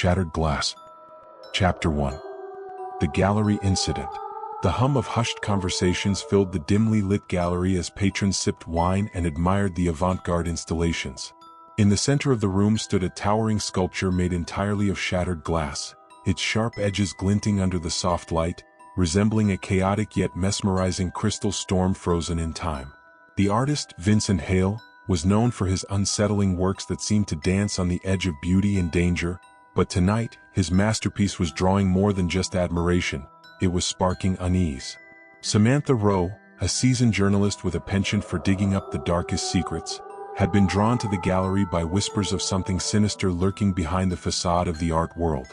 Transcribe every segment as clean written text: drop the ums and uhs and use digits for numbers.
Shattered Glass. Chapter 1. The Gallery Incident. The hum of hushed conversations filled the dimly lit gallery as patrons sipped wine and admired the avant-garde installations. In the center of the room stood a towering sculpture made entirely of shattered glass, its sharp edges glinting under the soft light, resembling a chaotic yet mesmerizing crystal storm frozen in time. The artist, Vincent Hale, was known for his unsettling works that seemed to dance on the edge of beauty and danger, but tonight, his masterpiece was drawing more than just admiration. It was sparking unease. Samantha Rowe, a seasoned journalist with a penchant for digging up the darkest secrets, had been drawn to the gallery by whispers of something sinister lurking behind the facade of the art world.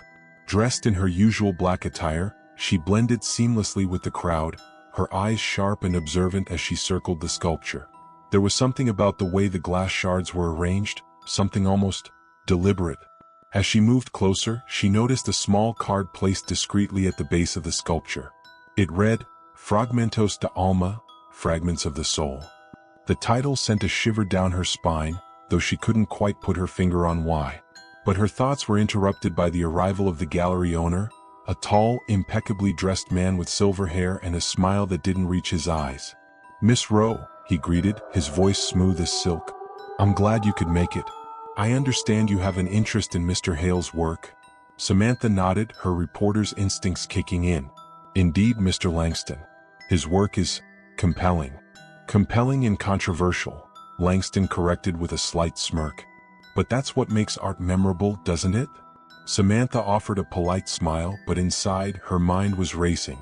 Dressed in her usual black attire, she blended seamlessly with the crowd, her eyes sharp and observant as she circled the sculpture. There was something about the way the glass shards were arranged, something almost deliberate. As she moved closer, she noticed a small card placed discreetly at the base of the sculpture. It read, Fragmentos de Alma, Fragments of the Soul. The title sent a shiver down her spine, though she couldn't quite put her finger on why. But her thoughts were interrupted by the arrival of the gallery owner, a tall, impeccably dressed man with silver hair and a smile that didn't reach his eyes. "Miss Rowe," he greeted, his voice smooth as silk. "I'm glad you could make it. I understand you have an interest in Mr. Hale's work." Samantha nodded, her reporter's instincts kicking in. "Indeed, Mr. Langston. His work is compelling." "Compelling and controversial," Langston corrected with a slight smirk. "But that's what makes art memorable, doesn't it?" Samantha offered a polite smile, but inside, her mind was racing.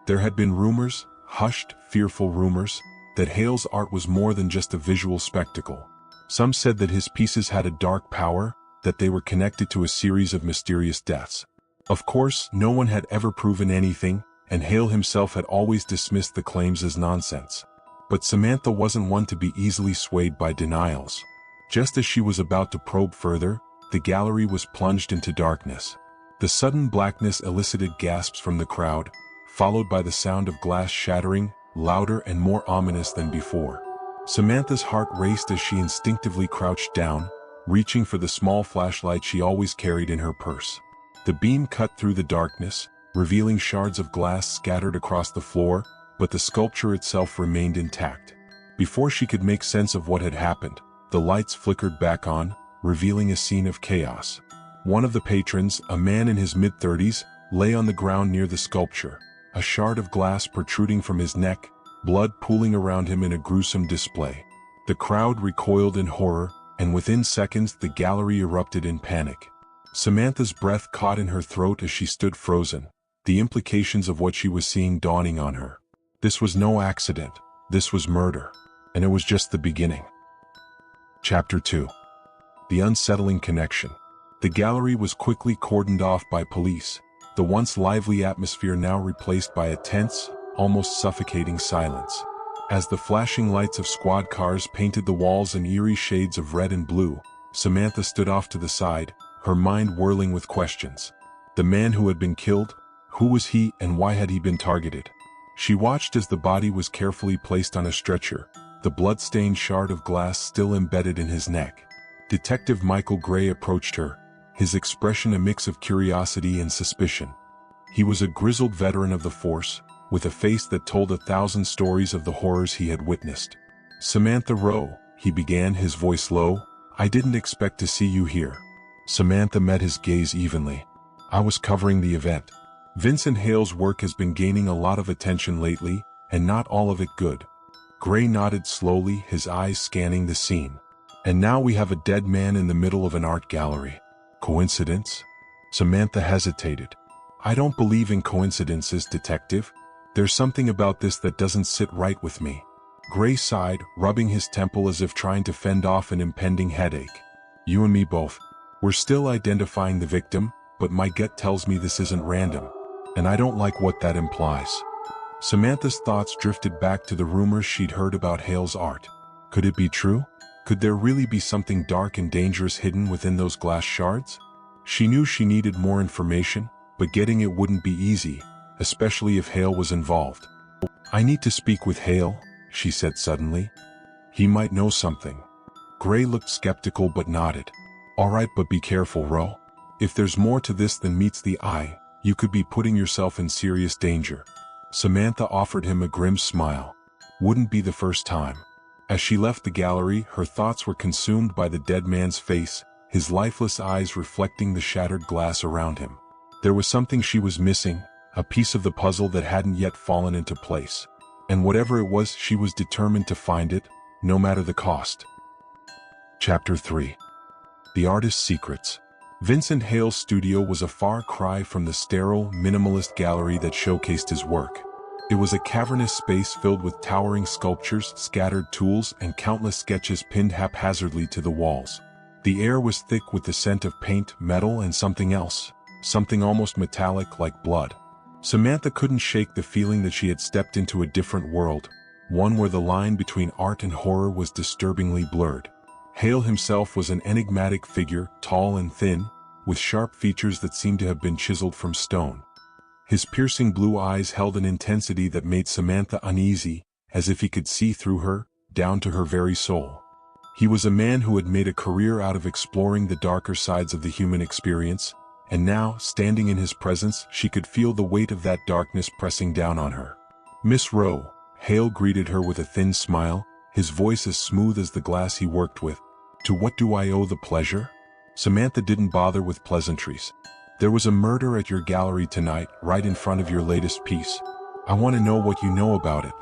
There had been rumors, hushed, fearful rumors, that Hale's art was more than just a visual spectacle. Some said that his pieces had a dark power, that they were connected to a series of mysterious deaths. Of course, no one had ever proven anything, and Hale himself had always dismissed the claims as nonsense. But Samantha wasn't one to be easily swayed by denials. Just as she was about to probe further, the gallery was plunged into darkness. The sudden blackness elicited gasps from the crowd, followed by the sound of glass shattering, louder and more ominous than before. Samantha's heart raced as she instinctively crouched down, reaching for the small flashlight she always carried in her purse. The beam cut through the darkness, revealing shards of glass scattered across the floor, but the sculpture itself remained intact. Before she could make sense of what had happened, the lights flickered back on, revealing a scene of chaos. One of the patrons, a man in his mid-30s, lay on the ground near the sculpture, a shard of glass protruding from his neck, blood pooling around him in a gruesome display. The crowd recoiled in horror, and within seconds the gallery erupted in panic. Samantha's breath caught in her throat as she stood frozen, the implications of what she was seeing dawning on her. This was no accident, this was murder, and it was just the beginning. Chapter 2. The Unsettling Connection. The gallery was quickly cordoned off by police, the once lively atmosphere now replaced by a tense, almost suffocating silence. As the flashing lights of squad cars painted the walls in eerie shades of red and blue, Samantha stood off to the side, her mind whirling with questions. The man who had been killed, who was he and why had he been targeted? She watched as the body was carefully placed on a stretcher, the blood-stained shard of glass still embedded in his neck. Detective Michael Gray approached her, his expression a mix of curiosity and suspicion. He was a grizzled veteran of the force, with a face that told 1,000 stories of the horrors he had witnessed. "Samantha Rowe," he began, his voice low, "I didn't expect to see you here." Samantha met his gaze evenly. "I was covering the event. Vincent Hale's work has been gaining a lot of attention lately, and not all of it good." Gray nodded slowly, his eyes scanning the scene. "And now we have a dead man in the middle of an art gallery. Coincidence?" Samantha hesitated. "I don't believe in coincidences, detective. There's something about this that doesn't sit right with me." Gray sighed, rubbing his temple as if trying to fend off an impending headache. "You and me both. We're still identifying the victim, but my gut tells me this isn't random. And I don't like what that implies." Samantha's thoughts drifted back to the rumors she'd heard about Hale's art. Could it be true? Could there really be something dark and dangerous hidden within those glass shards? She knew she needed more information, but getting it wouldn't be easy, especially if Hale was involved. "I need to speak with Hale," she said suddenly. "He might know something." Gray looked skeptical but nodded. "All right, but be careful, Rowe. If there's more to this than meets the eye, you could be putting yourself in serious danger. Samantha offered him a grim smile. Wouldn't be the first time. As she left the gallery, her thoughts were consumed by the dead man's face, his lifeless eyes reflecting the shattered glass around him. There was something she was missing, a piece of the puzzle that hadn't yet fallen into place. And whatever it was, she was determined to find it, no matter the cost. Chapter 3. The Artist's Secrets. Vincent Hale's studio was a far cry from the sterile, minimalist gallery that showcased his work. It was a cavernous space filled with towering sculptures, scattered tools, and countless sketches pinned haphazardly to the walls. The air was thick with the scent of paint, metal, and something else, something almost metallic like blood. Samantha couldn't shake the feeling that she had stepped into a different world, one where the line between art and horror was disturbingly blurred. Hale himself was an enigmatic figure, tall and thin, with sharp features that seemed to have been chiseled from stone. His piercing blue eyes held an intensity that made Samantha uneasy, as if he could see through her, down to her very soul. He was a man who had made a career out of exploring the darker sides of the human experience, and now, standing in his presence, she could feel the weight of that darkness pressing down on her. "Miss Rowe," Hale greeted her with a thin smile, his voice as smooth as the glass he worked with. "To what do I owe the pleasure?" Samantha didn't bother with pleasantries. "There was a murder at your gallery tonight, right in front of your latest piece. I want to know what you know about it."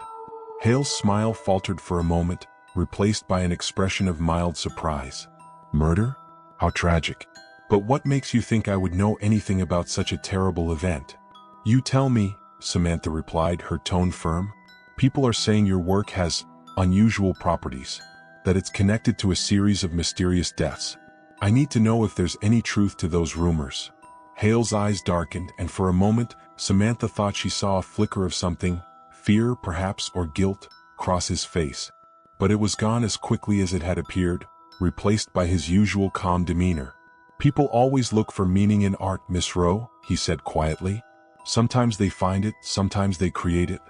Hale's smile faltered for a moment, replaced by an expression of mild surprise. "Murder? How tragic. But what makes you think I would know anything about such a terrible event?" "You tell me," Samantha replied, her tone firm. "People are saying your work has unusual properties, that it's connected to a series of mysterious deaths. I need to know if there's any truth to those rumors." Hale's eyes darkened, and for a moment, Samantha thought she saw a flicker of something, fear perhaps or guilt, cross his face. But it was gone as quickly as it had appeared, replaced by his usual calm demeanor. "People always look for meaning in art, Miss Rowe," he said quietly. "Sometimes they find it, sometimes they create it.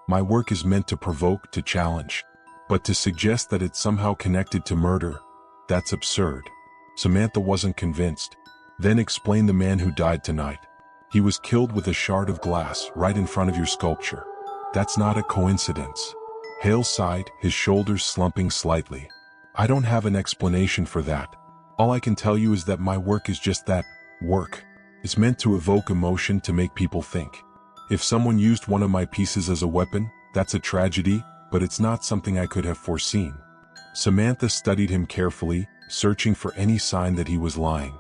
My work is meant to provoke, to challenge. But to suggest that it's somehow connected to murder, that's absurd." Samantha wasn't convinced. "Then explain the man who died tonight. He was killed with a shard of glass right in front of your sculpture. That's not a coincidence." Hale sighed, his shoulders slumping slightly. "I don't have an explanation for that. All I can tell you is that my work is just that, work. It's meant to evoke emotion, to make people think. If someone used one of my pieces as a weapon, that's a tragedy, but it's not something I could have foreseen." Samantha studied him carefully, searching for any sign that he was lying.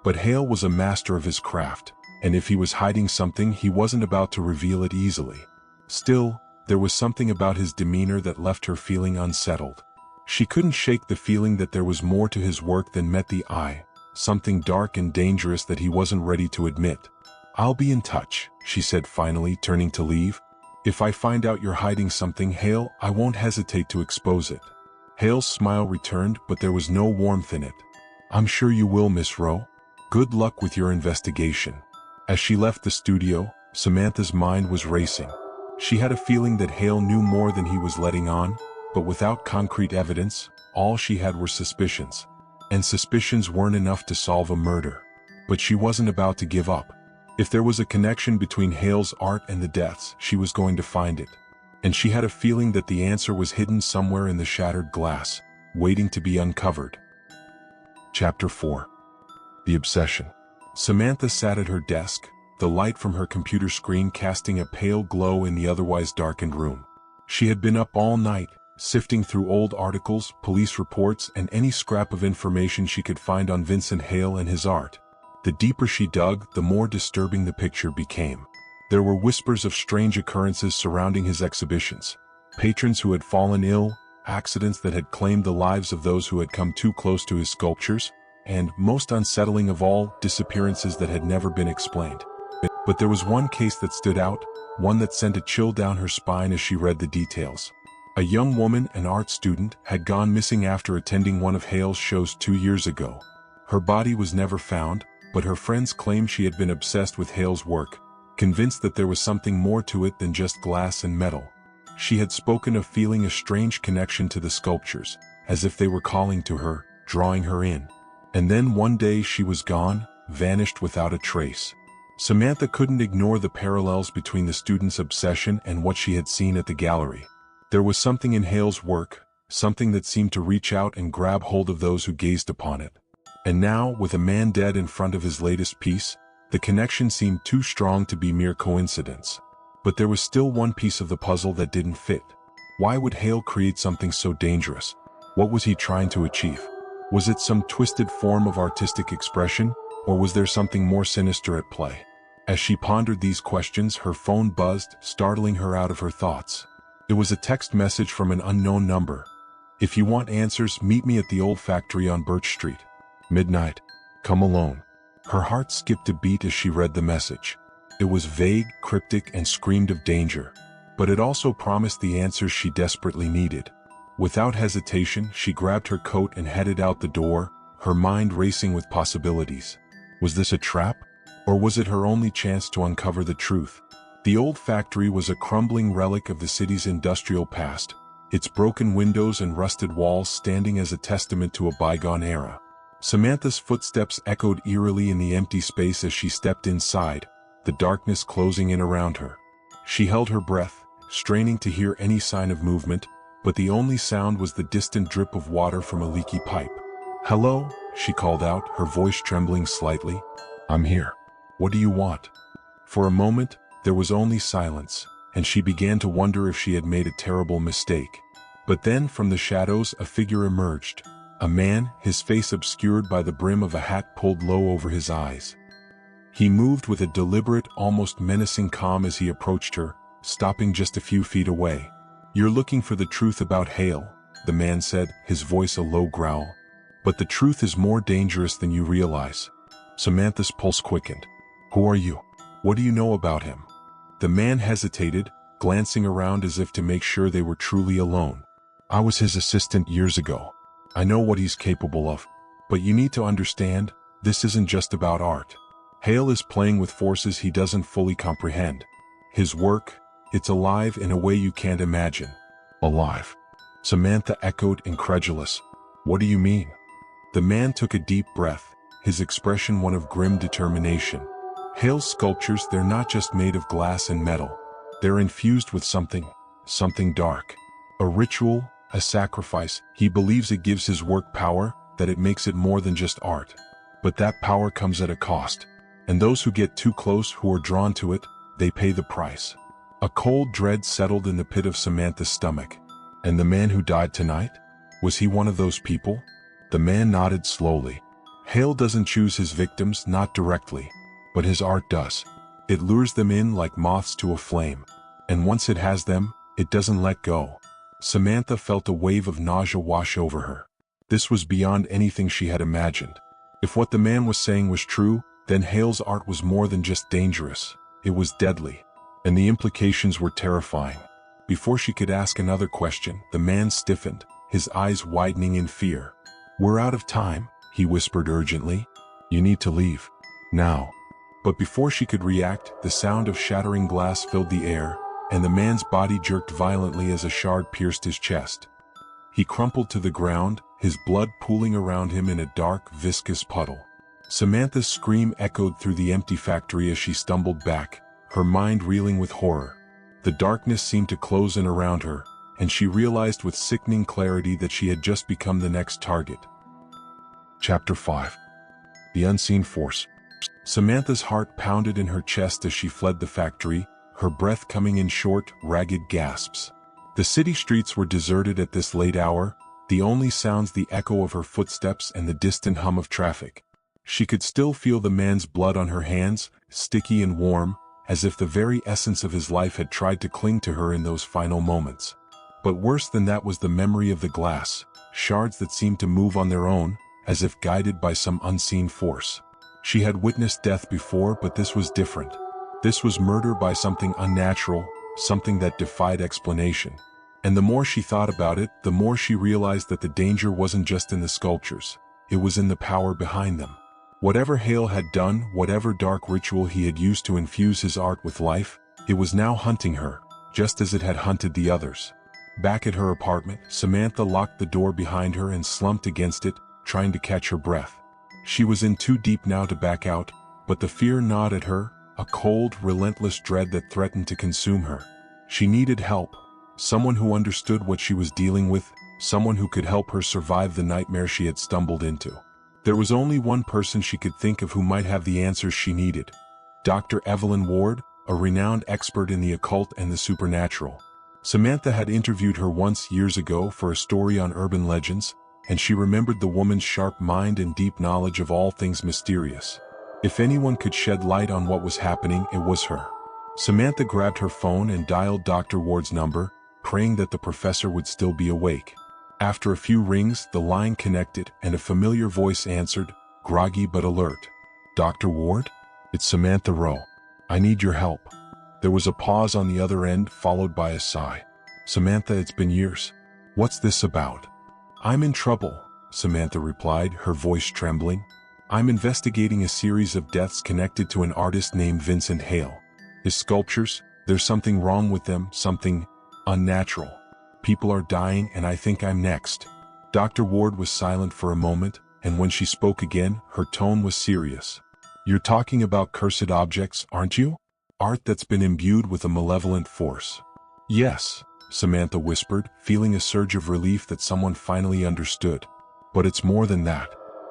But Hale was a master of his craft, and if he was hiding something, he wasn't about to reveal it easily. Still, there was something about his demeanor that left her feeling unsettled. She couldn't shake the feeling that there was more to his work than met the eye, something dark and dangerous that he wasn't ready to admit. "I'll be in touch," she said finally, turning to leave. "If I find out you're hiding something, Hale, I won't hesitate to expose it." Hale's smile returned, but there was no warmth in it. "I'm sure you will, Miss Rowe. Good luck with your investigation." As she left the studio, Samantha's mind was racing. She had a feeling that Hale knew more than he was letting on, but without concrete evidence, all she had were suspicions. And suspicions weren't enough to solve a murder. But she wasn't about to give up. If there was a connection between Hale's art and the deaths, she was going to find it. And she had a feeling that the answer was hidden somewhere in the shattered glass, waiting to be uncovered. Chapter 4. The Obsession. Samantha sat at her desk, the light from her computer screen casting a pale glow in the otherwise darkened room. She had been up all night, sifting through old articles, police reports, and any scrap of information she could find on Vincent Hale and his art. The deeper she dug, the more disturbing the picture became. There were whispers of strange occurrences surrounding his exhibitions. Patrons who had fallen ill, accidents that had claimed the lives of those who had come too close to his sculptures, and, most unsettling of all, disappearances that had never been explained. But there was one case that stood out, one that sent a chill down her spine as she read the details. A young woman, an art student, had gone missing after attending one of Hale's shows 2 years ago. Her body was never found, but her friends claimed she had been obsessed with Hale's work, convinced that there was something more to it than just glass and metal. She had spoken of feeling a strange connection to the sculptures, as if they were calling to her, drawing her in. And then one day she was gone, vanished without a trace. Samantha couldn't ignore the parallels between the student's obsession and what she had seen at the gallery. There was something in Hale's work, something that seemed to reach out and grab hold of those who gazed upon it. And now, with a man dead in front of his latest piece, the connection seemed too strong to be mere coincidence. But there was still one piece of the puzzle that didn't fit. Why would Hale create something so dangerous? What was he trying to achieve? Was it some twisted form of artistic expression, or was there something more sinister at play? As she pondered these questions, her phone buzzed, startling her out of her thoughts. It was a text message from an unknown number. "If you want answers, meet me at the old factory on Birch Street. Midnight. Come alone." Her heart skipped a beat as she read the message. It was vague, cryptic, and screamed of danger. But it also promised the answers she desperately needed. Without hesitation, she grabbed her coat and headed out the door, her mind racing with possibilities. Was this a trap? Or was it her only chance to uncover the truth? The old factory was a crumbling relic of the city's industrial past, its broken windows and rusted walls standing as a testament to a bygone era. Samantha's footsteps echoed eerily in the empty space as she stepped inside, the darkness closing in around her. She held her breath, straining to hear any sign of movement, but the only sound was the distant drip of water from a leaky pipe. "Hello?" she called out, her voice trembling slightly. "I'm here. What do you want?" For a moment, there was only silence, and she began to wonder if she had made a terrible mistake. But then, from the shadows, a figure emerged. A man, his face obscured by the brim of a hat pulled low over his eyes. He moved with a deliberate, almost menacing calm as he approached her, stopping just a few feet away. "You're looking for the truth about Hale," the man said, his voice a low growl. "But the truth is more dangerous than you realize." Samantha's pulse quickened. "Who are you? What do you know about him?" The man hesitated, glancing around as if to make sure they were truly alone. "I was his assistant years ago. I know what he's capable of. But you need to understand, this isn't just about art. Hale is playing with forces he doesn't fully comprehend. His work, it's alive in a way you can't imagine." "Alive?" Samantha echoed, incredulous. "What do you mean?" The man took a deep breath, his expression one of grim determination. "Hale's sculptures, they're not just made of glass and metal. They're infused with something dark. A ritual, a sacrifice. He believes it gives his work power, that it makes it more than just art. But that power comes at a cost. And those who get too close, who are drawn to it, they pay the price." A cold dread settled in the pit of Samantha's stomach. "And the man who died tonight? Was he one of those people?" The man nodded slowly. "Hale doesn't choose his victims, not directly. But his art does. It lures them in like moths to a flame. And once it has them, it doesn't let go." Samantha felt a wave of nausea wash over her. This was beyond anything she had imagined. If what the man was saying was true, then Hale's art was more than just dangerous. It was deadly. And the implications were terrifying. Before she could ask another question, the man stiffened, his eyes widening in fear. "We're out of time," he whispered urgently. "You need to leave. Now." But before she could react, the sound of shattering glass filled the air, and the man's body jerked violently as a shard pierced his chest. He crumpled to the ground, his blood pooling around him in a dark, viscous puddle. Samantha's scream echoed through the empty factory as she stumbled back, her mind reeling with horror. The darkness seemed to close in around her, and she realized with sickening clarity that she had just become the next target. Chapter 5. The Unseen Force. Samantha's heart pounded in her chest as she fled the factory, her breath coming in short, ragged gasps. The city streets were deserted at this late hour, the only sounds the echo of her footsteps and the distant hum of traffic. She could still feel the man's blood on her hands, sticky and warm, as if the very essence of his life had tried to cling to her in those final moments. But worse than that was the memory of the glass, shards that seemed to move on their own, as if guided by some unseen force. She had witnessed death before, but this was different. This was murder by something unnatural, something that defied explanation. And the more she thought about it, the more she realized that the danger wasn't just in the sculptures. It was in the power behind them. Whatever Hale had done, whatever dark ritual he had used to infuse his art with life, it was now hunting her, just as it had hunted the others. Back at her apartment, Samantha locked the door behind her and slumped against it, trying to catch her breath. She was in too deep now to back out, but the fear gnawed at her, a cold, relentless dread that threatened to consume her. She needed help. Someone who understood what she was dealing with, someone who could help her survive the nightmare she had stumbled into. There was only one person she could think of who might have the answers she needed. Dr. Evelyn Ward, a renowned expert in the occult and the supernatural. Samantha had interviewed her once years ago for a story on urban legends, and she remembered the woman's sharp mind and deep knowledge of all things mysterious. If anyone could shed light on what was happening, it was her. Samantha grabbed her phone and dialed Dr. Ward's number, praying that the professor would still be awake. After a few rings, the line connected and a familiar voice answered, groggy but alert. Dr. Ward? It's Samantha Rowe. I need your help. There was a pause on the other end, followed by a sigh. Samantha, it's been years. What's this about? I'm in trouble, Samantha replied, her voice trembling. I'm investigating a series of deaths connected to an artist named Vincent Hale. His sculptures, there's something wrong with them, something unnatural. People are dying and I think I'm next. Dr. Ward was silent for a moment, and when she spoke again, her tone was serious. You're talking about cursed objects, aren't you? Art that's been imbued with a malevolent force. Yes, Samantha whispered, feeling a surge of relief that someone finally understood. But it's more than that.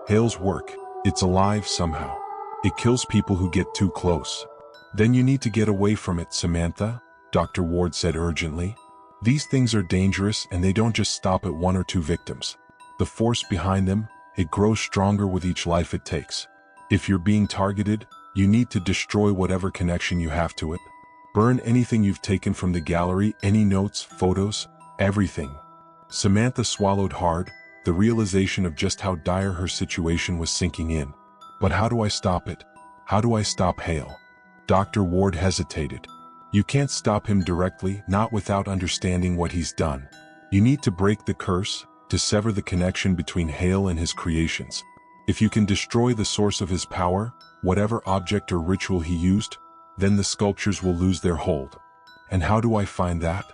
Hale's work, it's alive somehow. It kills people who get too close. Then you need to get away from it, Samantha, Dr. Ward said urgently. These things are dangerous and they don't just stop at one or two victims. The force behind them, it grows stronger with each life it takes. If you're being targeted, you need to destroy whatever connection you have to it. Burn anything you've taken from the gallery, any notes, photos, everything. Samantha swallowed hard, the realization of just how dire her situation was sinking in. But how do I stop it? How do I stop Hale? Dr. Ward hesitated. You can't stop him directly, not without understanding what he's done. You need to break the curse, to sever the connection between Hale and his creations. If you can destroy the source of his power, whatever object or ritual he used, then the sculptures will lose their hold. And how do I find that?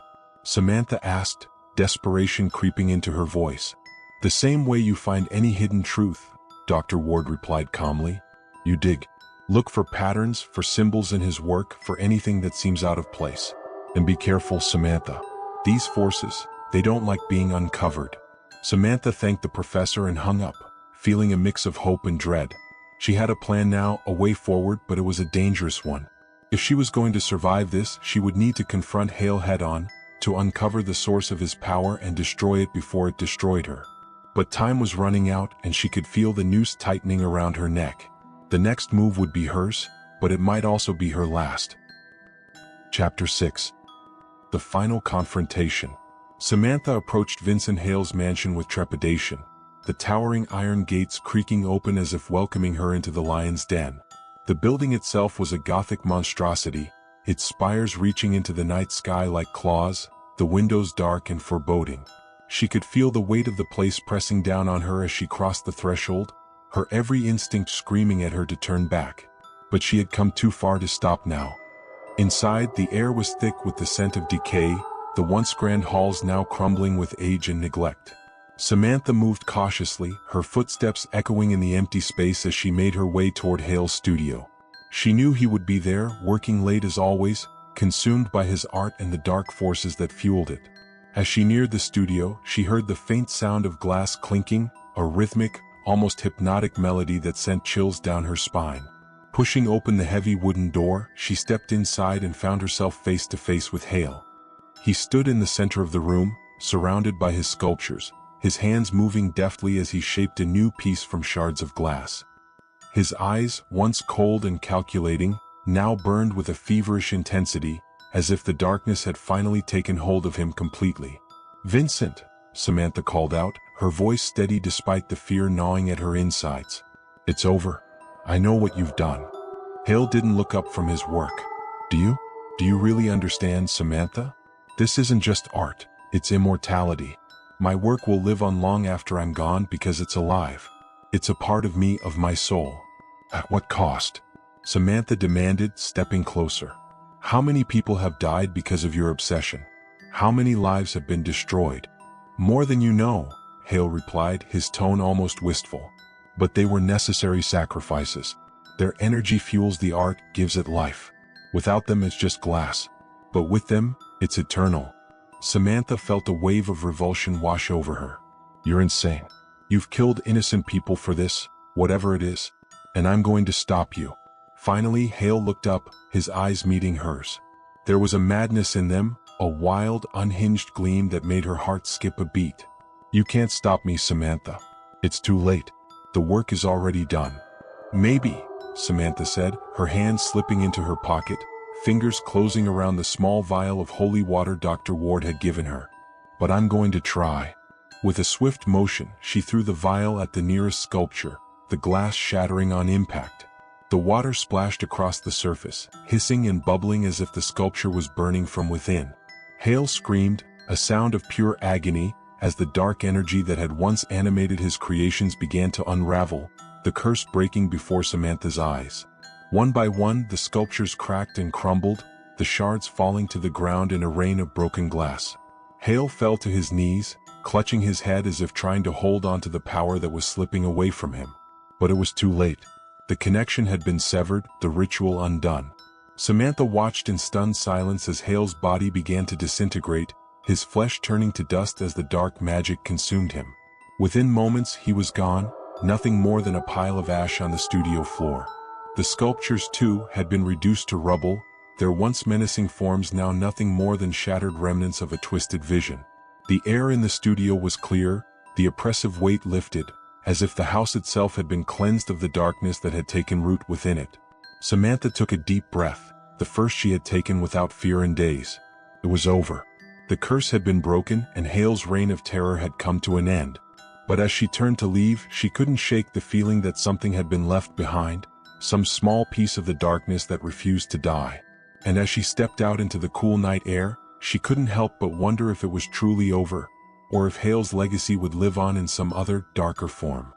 Samantha asked, desperation creeping into her voice. The same way you find any hidden truth, Dr. Ward replied calmly. You dig. Look for patterns, for symbols in his work, for anything that seems out of place. And be careful, Samantha. These forces, they don't like being uncovered. Samantha thanked the professor and hung up, feeling a mix of hope and dread. She had a plan now, a way forward, but it was a dangerous one. If she was going to survive this, she would need to confront Hale head-on, to uncover the source of his power and destroy it before it destroyed her. But time was running out and she could feel the noose tightening around her neck. The next move would be hers, but it might also be her last. Chapter 6. The Final Confrontation. Samantha approached Vincent Hale's mansion with trepidation, the towering iron gates creaking open as if welcoming her into the lion's den. The building itself was a Gothic monstrosity, its spires reaching into the night sky like claws, the windows dark and foreboding. She could feel the weight of the place pressing down on her as she crossed the threshold, her every instinct screaming at her to turn back. But she had come too far to stop now. Inside, the air was thick with the scent of decay, the once grand halls now crumbling with age and neglect. Samantha moved cautiously, her footsteps echoing in the empty space as she made her way toward Hale's studio. She knew he would be there, working late as always, consumed by his art and the dark forces that fueled it. As she neared the studio, she heard the faint sound of glass clinking, a rhythmic, almost hypnotic melody that sent chills down her spine. Pushing open the heavy wooden door, she stepped inside and found herself face to face with Hale. He stood in the center of the room, surrounded by his sculptures, his hands moving deftly as he shaped a new piece from shards of glass. His eyes, once cold and calculating, now burned with a feverish intensity, as if the darkness had finally taken hold of him completely. "Vincent," Samantha called out, her voice steady despite the fear gnawing at her insides. "It's over. I know what you've done." Hale didn't look up from his work. Do you really understand, Samantha? This isn't just art, it's immortality. My work will live on long after I'm gone because it's alive. It's a part of me, of my soul." "At what cost?" Samantha demanded, stepping closer. "How many people have died because of your obsession? How many lives have been destroyed?" "More than you know," Hale replied, his tone almost wistful. But they were necessary sacrifices. Their energy fuels the art, gives it life. Without them it's just glass. But with them, it's eternal. Samantha felt a wave of revulsion wash over her. You're insane. You've killed innocent people for this, whatever it is. And I'm going to stop you. Finally, Hale looked up, his eyes meeting hers. There was a madness in them, a wild, unhinged gleam that made her heart skip a beat. You can't stop me, Samantha. It's too late. The work is already done. Maybe, Samantha said, her hand slipping into her pocket, fingers closing around the small vial of holy water Dr. Ward had given her. But I'm going to try. With a swift motion, she threw the vial at the nearest sculpture, the glass shattering on impact. The water splashed across the surface, hissing and bubbling as if the sculpture was burning from within. Hale screamed, a sound of pure agony, as the dark energy that had once animated his creations began to unravel, the curse breaking before Samantha's eyes. One by one, the sculptures cracked and crumbled, the shards falling to the ground in a rain of broken glass. Hale fell to his knees, clutching his head as if trying to hold on to the power that was slipping away from him. But it was too late. The connection had been severed, the ritual undone. Samantha watched in stunned silence as Hale's body began to disintegrate, his flesh turning to dust as the dark magic consumed him. Within moments, he was gone, nothing more than a pile of ash on the studio floor. The sculptures, too, had been reduced to rubble, their once menacing forms now nothing more than shattered remnants of a twisted vision. The air in the studio was clear, the oppressive weight lifted, as if the house itself had been cleansed of the darkness that had taken root within it. Samantha took a deep breath, the first she had taken without fear in days. It was over. The curse had been broken and Hale's reign of terror had come to an end. But as she turned to leave, she couldn't shake the feeling that something had been left behind, some small piece of the darkness that refused to die. And as she stepped out into the cool night air, she couldn't help but wonder if it was truly over, or if Hale's legacy would live on in some other, darker form.